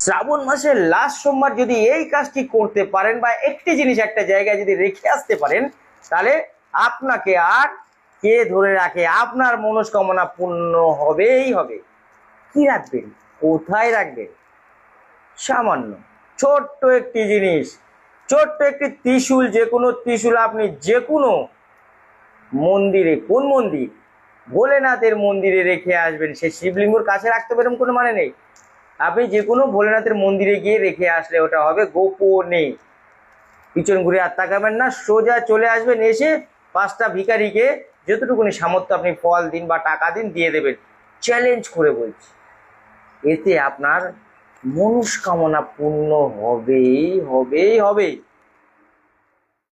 শ্রাবণ মাসের লাস্ট সোমবার যদি এই কাজটি করতে পারেন বা একটি জিনিস একটা জায়গায় যদি রেখে আসতে পারেন, তাহলে আপনাকে আর কে ধরে রাখে, আপনার মনস্কামনা পূর্ণ হবেই হবে। কি রাখবেন, কোথায় রাখবেন? সামান্য ছোট্ট একটি জিনিস, ছোট্ট একটি ত্রিশূল, যে কোনো ত্রিশূল আপনি যে কোনো মন্দিরে, কোন মন্দির, ভোলেনাথের মন্দিরে রেখে আসবেন। সে শিবলিঙ্গর কাছে রাখতে পারেন, কোনো মানে নেই। আপনি যে কোনো ভোলেনাথের মন্দিরে গিয়ে রেখে আসলে ওটা হবে গোপনে। পিছন ঘুরে আর তাকাবেন না, সোজা চলে আসবেন, এসে 5টা ভিখারিকে যতটুকুনি সামর্থ্য আপনি ফল দিন বা টাকা দিন, দিয়ে দেবেন। চ্যালেঞ্জ করে বলছি, এতে আপনার মনস্কামনা পূর্ণ হবেই হবেই হবে।